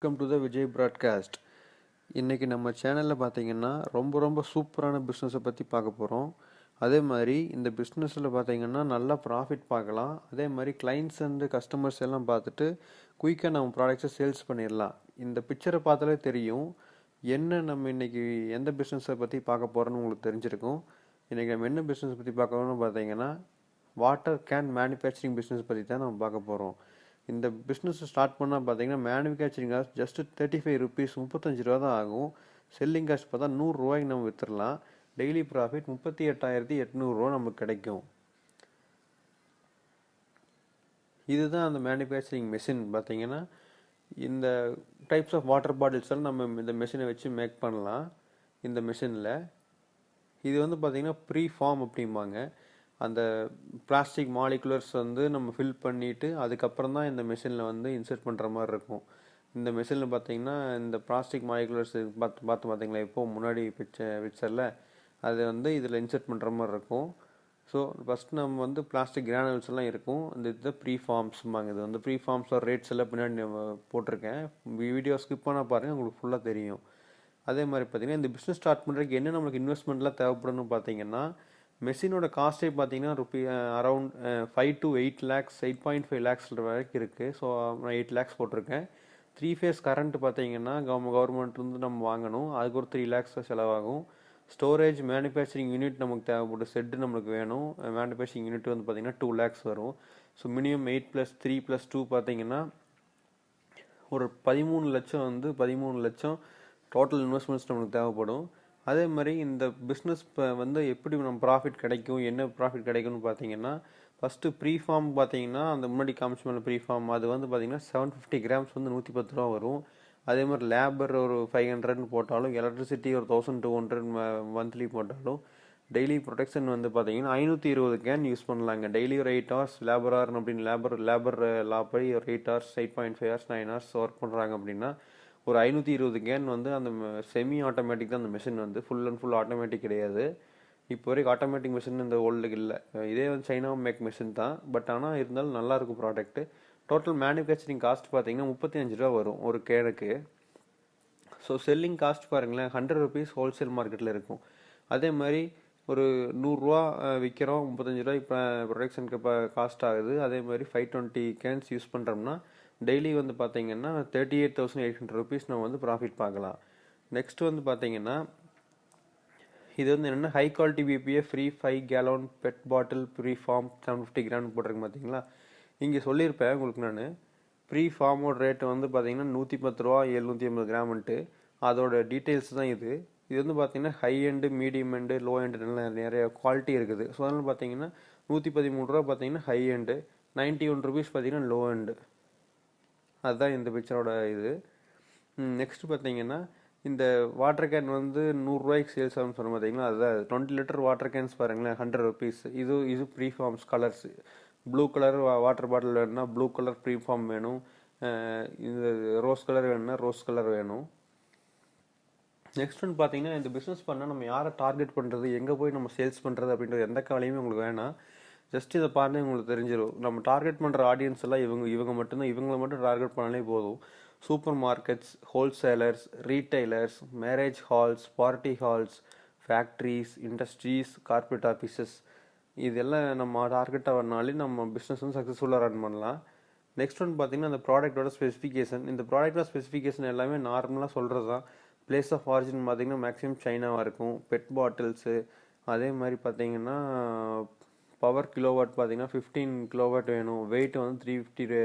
Welcome to the Vijay broadcast. இன்றைக்கி நம்ம சேனலில் பார்த்தீங்கன்னா ரொம்ப சூப்பரான பிஸ்னஸை பற்றி பார்க்க போகிறோம். அதே மாதிரி இந்த பிஸ்னஸில் பார்த்தீங்கன்னா நல்லா ப்ராஃபிட் பார்க்கலாம். அதே மாதிரி கிளைண்ட்ஸ் அண்டு கஸ்டமர்ஸ் எல்லாம் பார்த்துட்டு குயிக்காக நம்ம ப்ராடக்ட்ஸை சேல்ஸ் பண்ணிடலாம். இந்த பிக்சரை பார்த்தாலே தெரியும் நம்ம இன்றைக்கி எந்த பிஸ்னஸை பற்றி பார்க்க போகிறோன்னு உங்களுக்கு தெரிஞ்சிருக்கும். இன்றைக்கி நம்ம என்ன பிஸ்னஸ் பற்றி பார்க்கணும்னு பார்த்தீங்கன்னா வாட்டர் கேன் மேனுஃபேக்சரிங் பிஸ்னஸ் பற்றி தான் நம்ம பார்க்க போகிறோம். இந்த பிஸ்னஸ் ஸ்டார்ட் பண்ணால் பார்த்தீங்கன்னா மேனுஃபேக்சரிங் காஸ்ட் ஜஸ்ட் 35 ருபீஸ் 35 ரூபா தான் ஆகும். செல்லிங் காஸ்ட் பார்த்தா 100 ரூபாய்க்கு நம்ம விற்றுடலாம். டெய்லி ப்ராஃபிட் 38,800 ரூபா நமக்கு கிடைக்கும். இதுதான் அந்த மேனுஃபேக்சரிங் மெஷின். பார்த்தீங்கன்னா இந்த டைப்ஸ் ஆஃப் வாட்டர் பாட்டில்ஸ் எல்லாம் நம்ம இந்த மெஷினை வச்சு மேக் பண்ணலாம். இந்த மெஷினில் இது வந்து பார்த்திங்கன்னா ப்ரீ ஃபார்ம் அப்படிம்பாங்க. அந்த பிளாஸ்டிக் மாலிகுலர்ஸ் வந்து நம்ம ஃபில் பண்ணிவிட்டு அதுக்கப்புறம் தான் இந்த மிஷினில் வந்து இன்சர்ட் பண்ணுற மாதிரி இருக்கும். இந்த மிஷினில் பார்த்தீங்கன்னா இந்த பிளாஸ்டிக் மாலிகுலர்ஸ் பார்த்தீங்களா இப்போது முன்னாடி பிக்சரில் அது வந்து இதில் இன்சர்ட் பண்ணுற மாதிரி இருக்கும். ஸோ ஃபஸ்ட் நம்ம வந்து பிளாஸ்டிக் கிரானுவல்ஸ் எல்லாம் இருக்கும். இது ப்ரீ ஃபார்ம்ஸ்பாங்க. இது வந்து ப்ரீ ஃபார்ம்ஸோட ரேட்ஸ் எல்லாம் பின்னாடி போட்டிருக்கேன். வீடியோ ஸ்கிப் பண்ணால் பாருங்கள், உங்களுக்கு ஃபுல்லாக தெரியும். அதே மாதிரி பார்த்தீங்கன்னா இந்த பிஸ்னஸ் ஸ்டார்ட் பண்ணுறதுக்கு என்ன நம்மளுக்கு இன்வெஸ்ட்மெண்ட்லாம் தேவைப்படும்னு பார்த்தீங்கன்னா மெஷினோட காஸ்ட்டே பார்த்தீங்கன்னா அரௌண்ட் 5 to 8 லேக்ஸ் 8.5 லேக்ஸ் வரைக்கும் இருக்குது. ஸோ நான் 8 லேக்ஸ் போட்டிருக்கேன். 3 phase கரண்ட் பார்த்தீங்கன்னா கவர்மெண்ட் வந்து நம்ம வாங்கணும். அதுக்கு ஒரு 3 லேக்ஸ் செலவாகும். ஸ்டோரேஜ் மேனுஃபேக்சரிங் யூனிட் நமக்கு தேவைப்படும். செட்டு நம்மளுக்கு வேணும். மேனுஃபேக்சரிங் யூனிட் வந்து பார்த்தீங்கன்னா 2 லேக்ஸ் வரும். ஸோ மினிமம் 8 + 3 + 2 பார்த்தீங்கன்னா ஒரு 13 லட்சம் வந்து 13 லட்சம் டோட்டல் இன்வெஸ்ட்மெண்ட்ஸ் நம்மளுக்கு தேவைப்படும். அதே மாதிரி இந்த பிஸ்னஸ் வந்து எப்படி நம்ம ப்ராஃபிட் கிடைக்கும், என்ன ப்ராஃபிட் கிடைக்கும்னு பார்த்தீங்கன்னா ஃபஸ்ட்டு ப்ரீ ஃபார்ம் பார்த்தீங்கன்னா அந்த முன்னாடி காமிச்ச மேலே ப்ரீ ஃபார்ம் அது வந்து பார்த்தீங்கன்னா 750 கிராம்ஸ் வந்து 110 ரூபா வரும். அதே மாதிரி லேபர் ஒரு 500 போட்டாலும், எலக்ட்ரிசிட்டி ஒரு 1200 மந்த்லி போட்டாலும், டெய்லி ப்ரொடெக்ஷன் வந்து பார்த்தீங்கன்னா 520 கேன் யூஸ் பண்ணலாங்க. டெய்லி ஒரு 8 hours லேபர் ஆர் அப்படின்னு லேபர் லா படி ஒரு 8 hours 8.5 hours 9 hours ஒர்க் பண்ணுறாங்க அப்படின்னா ஒரு 520 கேன் வந்து அந்த செமி ஆட்டோமேட்டிக் தான் அந்த மிஷின் வந்து. ஃபுல் அண்ட் ஃபுல் ஆட்டோமேட்டிக் கிடையாது. இப்போ வரைக்கும் ஆட்டோமேட்டிக் மிஷின் இந்த ஓல்டுக்கு இல்லை. இதே வந்து சைனா மேக் மிஷின் தான். பட் ஆனால் இருந்தாலும் நல்லாயிருக்கும் ப்ராடக்ட்டு. டோட்டல் மேனுஃபேக்சரிங் காஸ்ட் பார்த்தீங்கன்னா 35 ரூபா வரும் ஒரு கேனுக்கு. ஸோ செல்லிங் காஸ்ட் பாருங்களேன் 100 ருபீஸ் ஹோல்சேல் மார்க்கெட்டில் இருக்கும். அதே மாதிரி ஒரு 100 ரூபா விற்கிறோம், 35 ரூபாய் இப்போ ப்ரொடக்ஷனுக்கு இப்போ காஸ்ட் ஆகுது. அதே மாதிரி 520 கேன்ஸ் யூஸ் பண்ணுறோம்னா டெய்லி வந்து பார்த்தீங்கன்னா 38,800 ருபீஸ் நம்ம வந்து ப்ராஃபிட் பார்க்கலாம். நெக்ஸ்ட் வந்து பார்த்தீங்கன்னா இது வந்து என்னென்னா high quality BPA free 5 gallon PET bottle preform 750 gram போட்டிருக்கு பார்த்தீங்களா. இங்கே சொல்லியிருப்பேன் உங்களுக்கு நான் ப்ரீ ஃபார்மோட ரேட்டு வந்து பார்த்தீங்கன்னா 110 ரூபா 750 கிராம்ன்ட்டு. அதோட டீட்டெயில்ஸ் தான் இது. இது வந்து பார்த்தீங்கன்னா high end, medium end, low end நிறைய குவாலிட்டி இருக்குது. ஸோ அதனால் பார்த்தீங்கன்னா 113 ரூபா பார்த்தீங்கன்னா ஹை எண்டு, 91 ருபீஸ் பார்த்தீங்கன்னா லோ எண்டு. அதுதான் இந்த பிக்சரோட இது. நெக்ஸ்ட் பார்த்தீங்கன்னா இந்த வாட்டர் கேன் வந்து 100 ரூபாய்க்கு சேல்ஸ் ஆகும்னு சொன்ன பார்த்தீங்கன்னா அதுதான் 20 லிட்டர் வாட்டர் கேன்ஸ் பாருங்களேன் 100 ருபீஸ். இது preforms colours. Blue colour water bottle வேணும்னா ப்ளூ கலர் ப்ரீ ஃபார்ம் வேணும். இந்த ரோஸ் கலர் வேணும்னா ரோஸ் கலர் வேணும். நெக்ஸ்ட் ஒன்று பார்த்தீங்கன்னா இந்த பிஸ்னஸ் பண்ணால் நம்ம யாரை டார்கெட் பண்ணுறது, எங்கே போய் நம்ம சேல்ஸ் பண்ணுறது அப்படின்றது எந்த கவலையுமே உங்களுக்கு வேணாம். ஜஸ்ட் இதை பாருங்க உங்களுக்கு தெரிஞ்சிடும். நம்ம டார்கெட் பண்ணுற ஆடியன்ஸ் எல்லாம் இவங்க மட்டும்தான். இவங்களை மட்டும் டார்கெட் பண்ணாலே போதும். Supermarkets, wholesalers, retailers, marriage halls, party halls, factories, industries, corporate offices, இதெல்லாம் நம்ம டார்கெட்டாக வரனாலே நம்ம பிஸ்னஸ் வந்து சக்ஸஸ்ஃபுல்லாக ரன் பண்ணலாம். நெக்ஸ்ட் ஒன்று பார்த்தீங்கன்னா அந்த ப்ராடக்டோட ஸ்பெசிஃபிகேஷன். இந்த ப்ராடக்டோட ஸ்பெசிஃபிகேஷன் எல்லாமே நார்மலாக சொல்கிறது தான். பிளேஸ் ஆஃப் ஆரிஜின் பார்த்தீங்கன்னா மேக்ஸிமம் சைனாவாக இருக்கும். பெட் பாட்டில்ஸு, அதே மாதிரி பார்த்தீங்கன்னா பவர் கிலோவாட் பார்த்தீங்கன்னா 15 கிலோவாட் வேணும். வெயிட் வந்து 350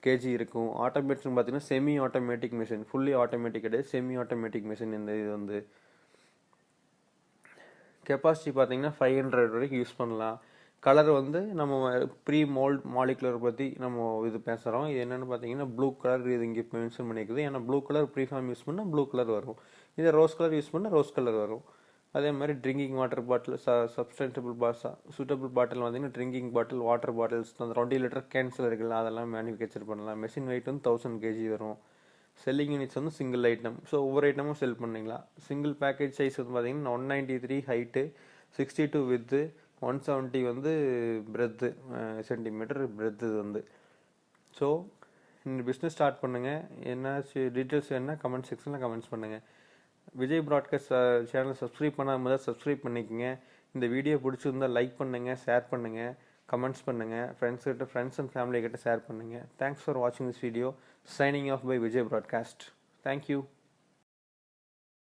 kg இருக்கும். ஆட்டோமேஷன் பார்த்தீங்கன்னா semi automatic machine, fully automatic கிடையாது, செமி ஆட்டோமேட்டிக் மிஷின். இந்த இது வந்து கெப்பாசிட்டி பார்த்தீங்கன்னா 500 வரைக்கும் யூஸ் பண்ணலாம். கலர் வந்து நம்ம ப்ரீ மோல்ட் மாலிகுலர் பற்றி நம்ம இது பேசுகிறோம். இது என்னென்னு பார்த்தீங்கன்னா ப்ளூ கலர். இது இங்கே மென்ஷன் பண்ணியிருக்குது. ஏன்னா blue colour preform use பண்ணால் ப்ளூ கலர் வரும். இதை ரோஸ் கலர் யூஸ் பண்ணால் ரோஸ் கலர் வரும். அதே மாதிரி drinking water bottle, sustainable suitable bottle பார்த்தீங்கன்னா ட்ரிங்கிங் பாட்டில், வாட்டர் பாட்டில்ஸ், அந்த 20 லிட்டர் கேன்சல் இருக்குல்ல அதெல்லாம் மேனுஃபேக்சர் பண்ணலாம். மெஷின் வெயிட் வந்து 1000 kg வரும். செல்லிங் யூனிட்ஸ் வந்து சிங்கிள் ஐட்டம். ஸோ ஒவ்வொரு ஐட்டமும் செல் பண்ணிக்கலாம். சிங்கிள் பேக்கேஜ் சைஸ் வந்து பார்த்தீங்கன்னா 193 ஹைட்டு, 62 வித்து, 170 வந்து பிரெத்து சென்டிமீட்டர் பிரெத்து இது வந்து. ஸோ இந்த பிஸ்னஸ் ஸ்டார்ட் பண்ணுங்கள். என்ன டீட்டெயில்ஸ் வேணுன்னா கமெண்ட் செக்ஷனில் கமெண்ட்ஸ் பண்ணுங்கள். விஜய் ப்ராட்காஸ்ட் சேனலை சப்ஸ்கிரைப் பண்ணாமல் தான் சப்ஸ்கிரைப் பண்ணிக்கோங்க. இந்த வீடியோ பிடிச்சிருந்தால் லைக் பண்ணுங்கள், ஷேர் பண்ணுங்கள், கமெண்ட்ஸ் பண்ணுங்கள், ஃப்ரெண்ட்ஸ் அண்ட் ஃபேமிலி கிட்ட ஷேர் பண்ணுங்கள். தேங்க்ஸ் ஃபார் வாட்சிங் this video. Signing off by Vijay broadcast. Thank you.